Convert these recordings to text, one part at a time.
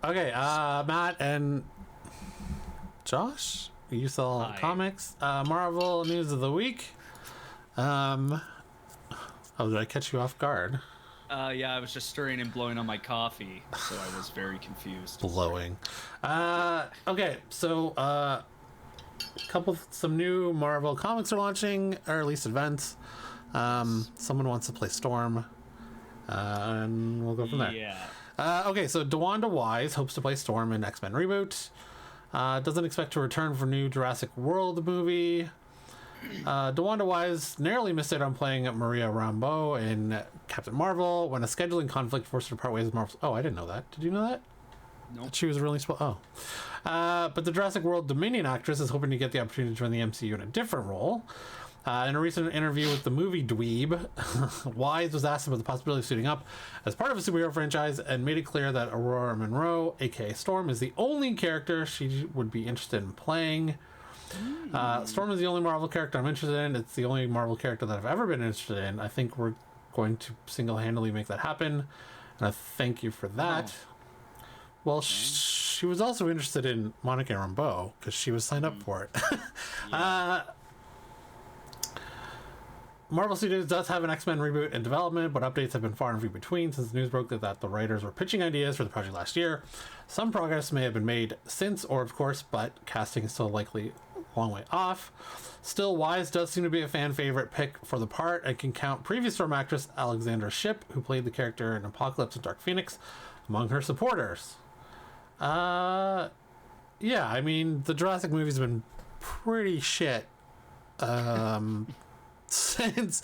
Okay, Matt and Josh, you sell Hi. comics. Marvel news of the week. Oh, did I catch you off guard? Yeah, I was just stirring and blowing on my coffee, so I was very confused. Blowing. Okay, so some new Marvel comics are launching, or at least events. Someone wants to play Storm, and we'll go from there. Yeah. Okay, so PWYS hopes to play Storm in X-Men Reboot. Doesn't expect to return for new Jurassic World movie. PWYS narrowly missed out on playing Maria Rambeau in Captain Marvel when a scheduling conflict forced her to part ways with Marvel. Oh, I didn't know that. Did you know that? No. That she was really but the Jurassic World Dominion actress is hoping to get the opportunity to join the MCU in a different role. In a recent interview with the movie Dweeb, Wise was asked about the possibility of suiting up as part of a superhero franchise and made it clear that Aurora Monroe, aka Storm, is the only character she would be interested in playing. Storm is the only Marvel character I'm interested in. It's the only Marvel character that I've ever been interested in. I think we're going to single-handedly make that happen, and I thank you for that. Oh. Well, she was also interested in Monica Rambeau because she was signed up for it. Yeah. Marvel Studios does have an X-Men reboot in development, but updates have been far and few between since the news broke that the writers were pitching ideas for the project last year. Some progress may have been made since, or of course, but casting is still likely a long way off. Still, Wise does seem to be a fan favorite pick for the part and can count previous Storm actress Alexandra Shipp, who played the character in Apocalypse and Dark Phoenix, among her supporters. Yeah, I mean, the Jurassic movie's been pretty shit. Since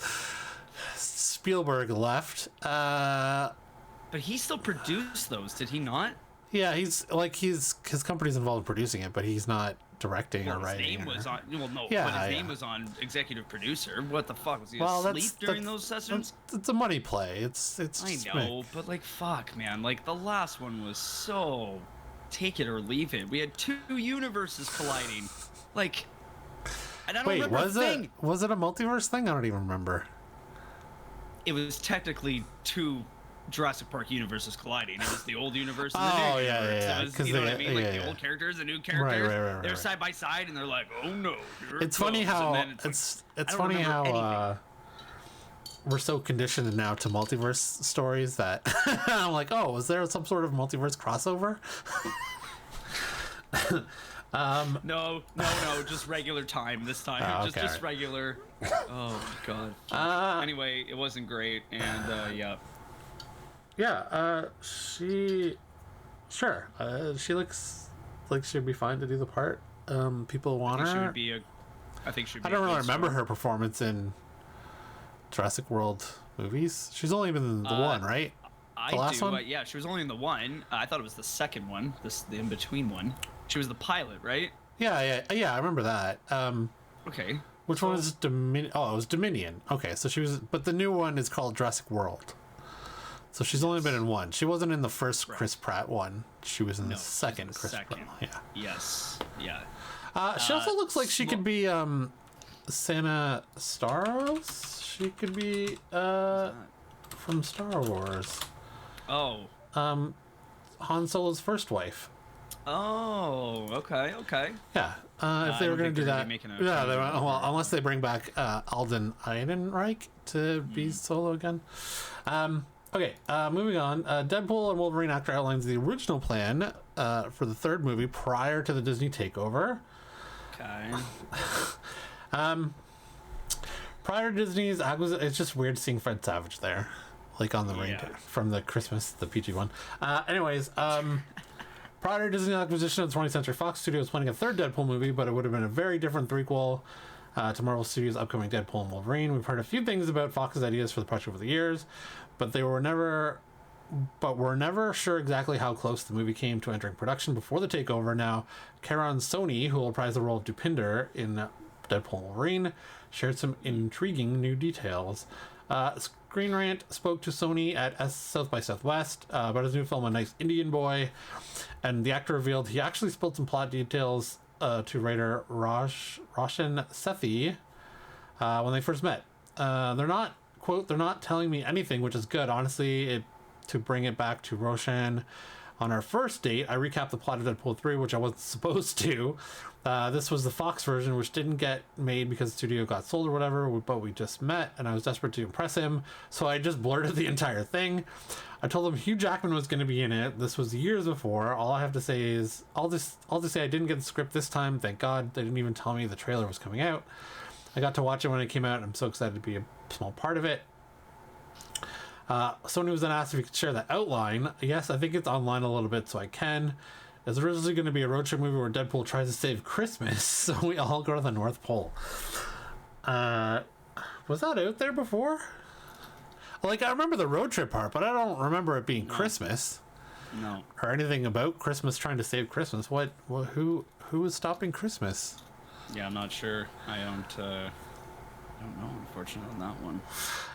Spielberg left. But he still produced those, did he not? Yeah, his company's involved in producing it, but he's not directing or writing. His name was on. Well, no, yeah, but his name was on executive producer. What the fuck was he asleep during those sessions? It's a money play. It's. I know, but like, fuck, man. Like the last one was so take it or leave it. We had two universes colliding. Like. And I don't remember was it a multiverse thing? I don't even remember. It was technically two Jurassic Park universes colliding. It was the old universe and the new universe. Yeah. It was, you know what I mean? Like the old characters, the new characters. Right, they're side by side, and they're like, "Oh no!" It's funny how it's funny how we're so conditioned now to multiverse stories that I'm like, oh, was there some sort of multiverse crossover? No, just regular time this time. Oh, okay. Just regular. Oh god. Anyway, it wasn't great, and yeah. Yeah, she looks like she'd be fine to do the part. People want her. She would be I think she'd be I don't really remember her performance in Jurassic World movies. She's only been in the one, right? The last one? Yeah, she was only in the one. I thought it was the second one, the in-between one. She was the pilot, right? Yeah, I remember that. Okay. Which one was Dominion? Oh, it was Dominion. Okay, so she was... But the new one is called Jurassic World. So she's only been in one. She wasn't in the first Chris Pratt one. She was in the second Chris Pratt. Yeah. Yes. Yeah. She also looks like she could be Sana Staros. She could be from Star Wars. Oh. Han Solo's first wife. Oh, okay. Yeah, if they were going to do that, unless they bring back Alden Ehrenreich to be Solo again. Okay, moving on. Deadpool and Wolverine actor outlines the original plan for the third movie prior to the Disney takeover. Okay. Prior to Disney's acquisition, it's just weird seeing Fred Savage there, like on the ring from the Christmas, the PG one. Anyways, prior to Disney's acquisition of 20th Century Fox Studios planning a third Deadpool movie, but it would have been a very different threequel to Marvel Studios' upcoming Deadpool and Wolverine. We've heard a few things about Fox's ideas for the project over the years, but we're never sure exactly how close the movie came to entering production before the takeover. Now, Karan Soni, who will reprise the role of Dupinder in Deadpool and Wolverine, shared some intriguing new details. Screen Rant spoke to Sony at South by Southwest about his new film, A Nice Indian Boy, and the actor revealed he actually spilled some plot details to writer Roshan Sethi when they first met. They're not telling me anything, which is good. Honestly, to bring it back to Roshan, On our first date, I recapped the plot of Deadpool 3, which I wasn't supposed to. This was the Fox version, which didn't get made because the studio got sold or whatever, but we just met, and I was desperate to impress him, so I just blurted the entire thing. I told him Hugh Jackman was going to be in it. This was years before. All I have to say is, I'll just say I didn't get the script this time. Thank God. They didn't even tell me the trailer was coming out. I got to watch it when it came out, and I'm so excited to be a small part of it. Sony was then asked if he could share the outline. Yes, I think it's online a little bit, so I can. It's originally going to be a road trip movie where Deadpool tries to save Christmas, so we all go to the North Pole. Was that out there before? Like, I remember the road trip part, but I don't remember it being Christmas. No. Or anything about Christmas trying to save Christmas. Who is stopping Christmas? Yeah, I'm not sure. I don't know, unfortunately, on that one.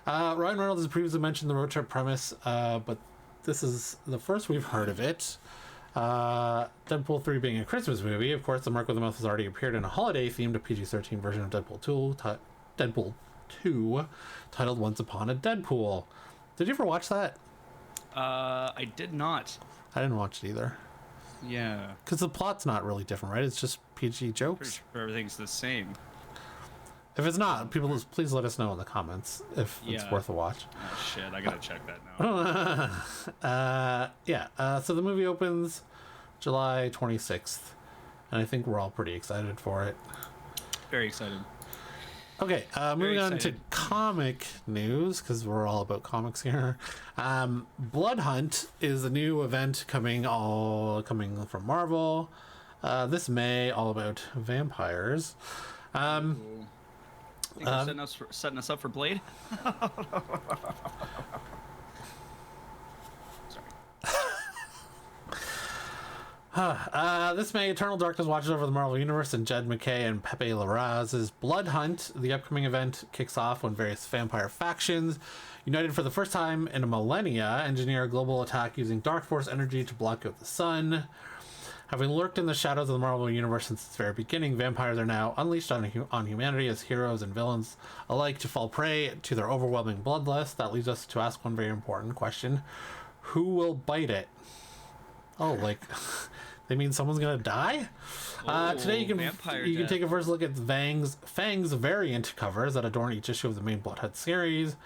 Ryan Reynolds has previously mentioned the road trip premise, but this is the first we've heard of it. Deadpool 3 being a Christmas movie, of course, the Mark with the Mouth has already appeared in a holiday-themed PG-13 version of Deadpool 2, titled Once Upon a Deadpool. Did you ever watch that? I did not. I didn't watch it either. Yeah. Because the plot's not really different, right? It's just PG jokes. Pretty sure everything's the same. If it's not, people please let us know in the comments if it's worth a watch. Oh shit, I gotta check that now. So the movie opens July 26th, and I think we're all pretty excited for it. Very excited. Okay, moving on to comic news, because we're all about comics here. Blood Hunt is a new event coming from Marvel this May, all about vampires. Think you're setting us up for Blade? This May, Eternal Darkness watches over the Marvel Universe, and Jed McKay and Pepe Larraz's Blood Hunt. The upcoming event kicks off when various vampire factions, united for the first time in a millennia, engineer a global attack using Dark Force energy to block out the sun. Having lurked in the shadows of the Marvel Universe since its very beginning, vampires are now unleashed on humanity as heroes and villains alike to fall prey to their overwhelming bloodlust. That leads us to ask one very important question. Who will bite it? Oh, like, they mean someone's gonna die? Today you can take a first look at Fang's variant covers that adorn each issue of the main Blood Hunt series.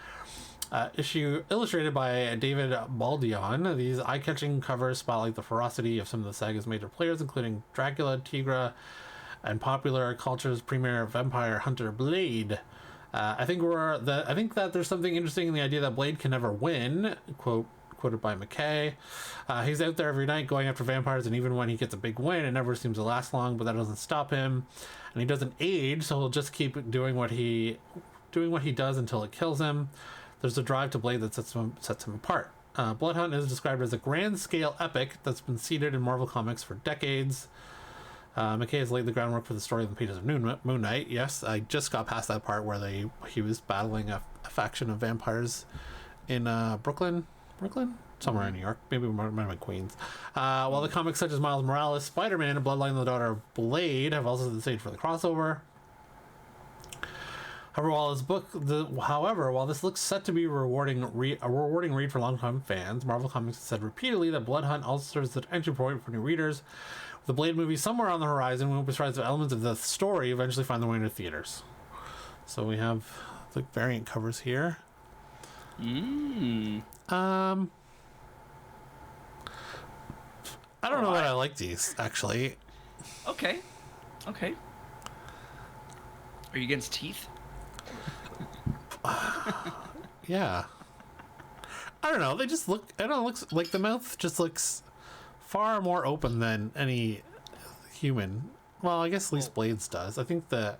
Issue illustrated by David Baldion. These eye-catching covers spotlight the ferocity of some of the saga's major players, including Dracula, Tigra, and popular culture's premier vampire hunter Blade. I think that there's something interesting in the idea that Blade can never win. Quoted by McKay. He's out there every night going after vampires, and even when he gets a big win, it never seems to last long. But that doesn't stop him, and he doesn't age, so he'll just keep doing what he does until it kills him. There's a drive to Blade that sets him apart. Blood Hunt is described as a grand-scale epic that's been seeded in Marvel Comics for decades. McKay has laid the groundwork for the story of the pages of Moon Knight. Yes, I just got past that part where he was battling a faction of vampires in Brooklyn? Somewhere in New York. Maybe it might have been Queens. While the comics such as Miles Morales, Spider-Man, and Bloodline of the Daughter of Blade have also set the stage for the crossover. However, while this looks set to be a rewarding read for longtime fans, Marvel Comics has said repeatedly that Blood Hunt also serves as an entry point for new readers. With the Blade movie somewhere on the horizon, we won't be surprised if elements of the story eventually find their way into theaters. So we have the variant covers here. I don't know that I like these, actually. Okay. Are you against teeth? Yeah. I don't know. They just look. I don't know. It looks like the mouth just looks far more open than any human. Well, I guess at least Blades does. I think that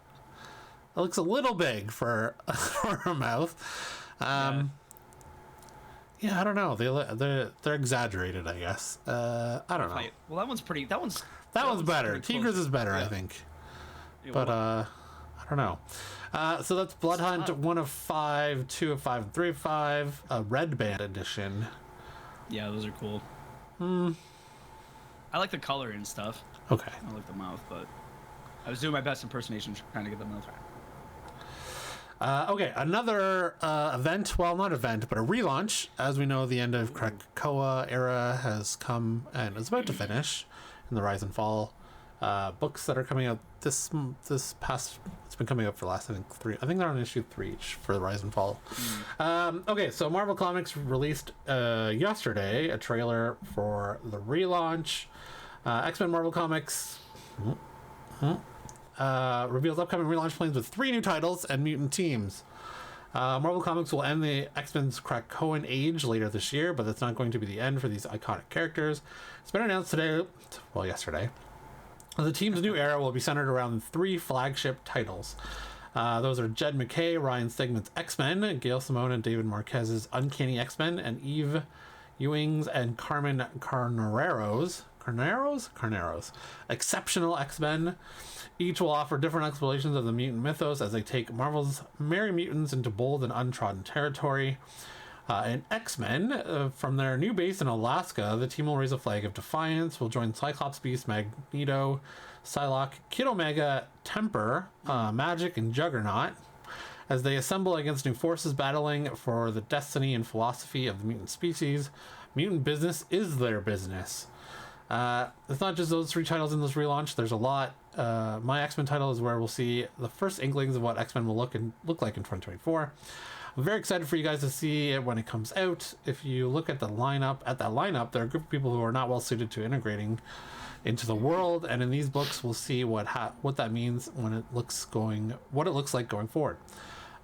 it looks a little big for a mouth. Yeah, I don't know. They're exaggerated, I guess. I don't know. Well, that one's pretty. That one's better. Tigra's is better, I think. Yeah, but I don't know. So that's Blood Hunt 1 of 5, 2 of 5, and 3 of 5. A red band edition. Yeah, those are cool. I like the color and stuff. Okay. I like the mouth, but I was doing my best impersonation trying to get the mouth Okay, another event, well, not event, but a relaunch. As we know, the end of Krakoa era has come and is about to finish in the Rise and Fall books that are coming out this past. It's been coming out for the last, I think, 3. I think they're on issue 3 each for the Rise and Fall. Okay, so Marvel Comics released yesterday a trailer for the relaunch. X-Men Marvel Comics reveals upcoming relaunch plans with 3 new titles and mutant teams. Marvel Comics will end the X-Men's Krakoan age later this year, but that's not going to be the end for these iconic characters. It's been announced yesterday. The team's new era will be centered around 3 flagship titles. Those are Jed McKay, Ryan Stegman's X-Men, Gail Simone and David Marquez's Uncanny X-Men, and Eve Ewing's and Carmen Carnero's Exceptional X-Men. Each will offer different explorations of the mutant mythos as they take Marvel's merry mutants into bold and untrodden territory. In X-Men, from their new base in Alaska, the team will raise a flag of defiance, will join Cyclops, Beast, Magneto, Psylocke, Kid Omega, Temper, Magic, and Juggernaut as they assemble against new forces battling for the destiny and philosophy of the mutant species. Mutant business is their business. It's not just those 3 titles in this relaunch. There's a lot. My X-Men title is where we'll see the first inklings of what X-Men will look like in 2024. I'm very excited for you guys to see it when it comes out. If you look at that lineup, there are a group of people who are not well suited to integrating into the world, and in these books, we'll see what that means what it looks like going forward.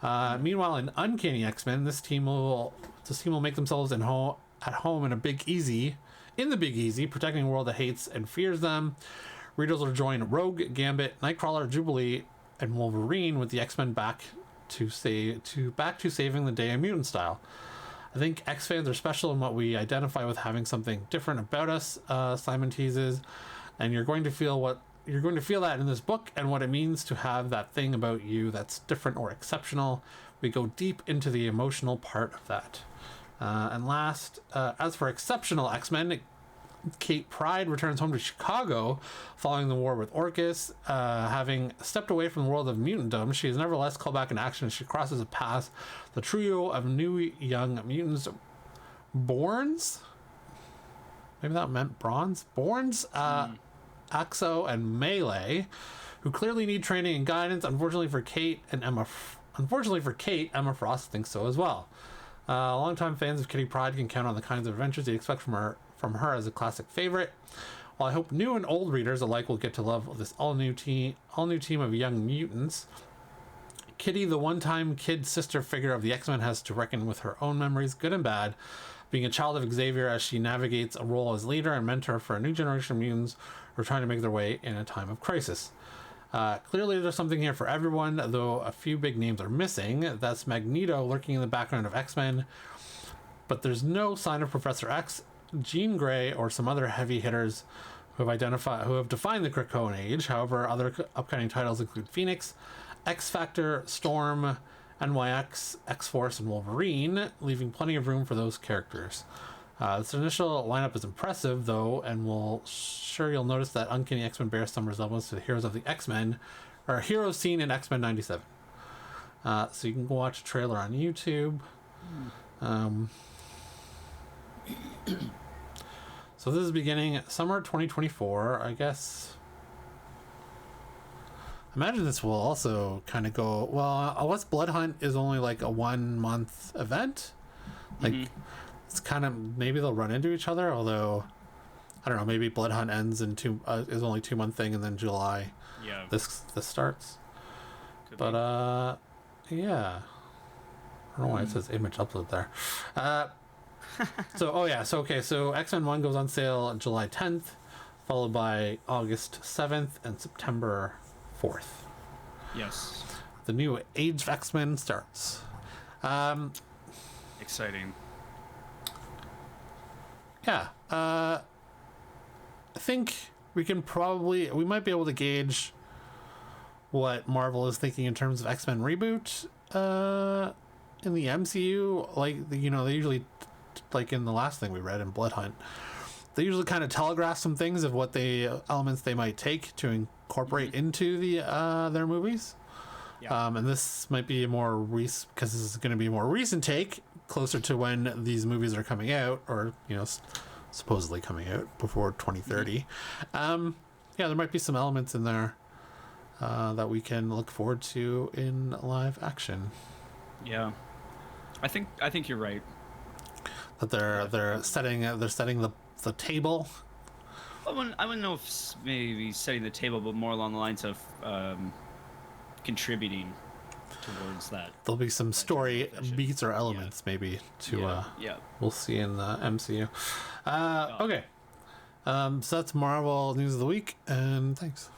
Meanwhile, in Uncanny X-Men, this team will make themselves at home in the Big Easy, protecting a world that hates and fears them. Readers will join Rogue, Gambit, Nightcrawler, Jubilee, and Wolverine with the X-Men back to saving the day in mutant style. I think X fans are special in what we identify with having something different about us, Simon teases, and you're going to feel that in this book and what it means to have that thing about you that's different or exceptional. We go deep into the emotional part of that. And last, as for Exceptional X-Men, Kate Pryde returns home to Chicago following the war with Orcus. Having stepped away from the world of mutantdom, she is nevertheless called back in action as she crosses a path. The trio of new young mutants, Borns? Maybe that meant bronze? Borns, Axo, and Melee, who clearly need training and guidance. Unfortunately for Kate, Emma Frost thinks so as well. Longtime fans of Kitty Pryde can count on the kinds of adventures they expect from her as a classic favorite. While I hope new and old readers alike will get to love this all new team of young mutants, Kitty, the one-time kid sister figure of the X-Men, has to reckon with her own memories, good and bad, being a child of Xavier as she navigates a role as leader and mentor for a new generation of mutants who are trying to make their way in a time of crisis. Clearly there's something here for everyone, though a few big names are missing. That's Magneto lurking in the background of X-Men, but there's no sign of Professor X, Jean Grey, or some other heavy hitters who have defined the Krakoan age. However, other upcoming titles include Phoenix, X-Factor, Storm, NYX, X-Force, and Wolverine, leaving plenty of room for those characters. This initial lineup is impressive, though, and you'll notice that Uncanny X-Men bears some resemblance to the heroes of the X-Men, or heroes seen in X-Men 97. So you can go watch a trailer on YouTube. So this is beginning summer 2024, I guess. I imagine this will also kind of go, well, unless Blood Hunt is only like a 1-month event. Like, it's kind of, maybe they'll run into each other, although, I don't know, maybe Blood Hunt ends in is only 2-month thing, and then July, this starts. But, yeah. I don't know why it says image upload there. So X-Men 1 goes on sale on July 10th, followed by August 7th and September 4th. Yes. The new Age of X-Men starts. Exciting. Yeah. I think we might be able to gauge what Marvel is thinking in terms of X-Men reboot in the MCU. Like, they usually, like in the last thing we read in Blood Hunt, they usually kind of telegraph some things of what elements they might take to incorporate into their movies. Yeah. And this might be a more recent, because this is going to be a more recent take, closer to when these movies are coming out, or supposedly coming out before 2030. Yeah, there might be some elements in there that we can look forward to in live action. Yeah. I think you're right. That they're setting the table. I wouldn't know if maybe setting the table, but more along the lines of contributing towards that. There'll be some story beats or elements maybe to we'll see in the MCU. Okay. So that's Marvel News of the Week, and thanks.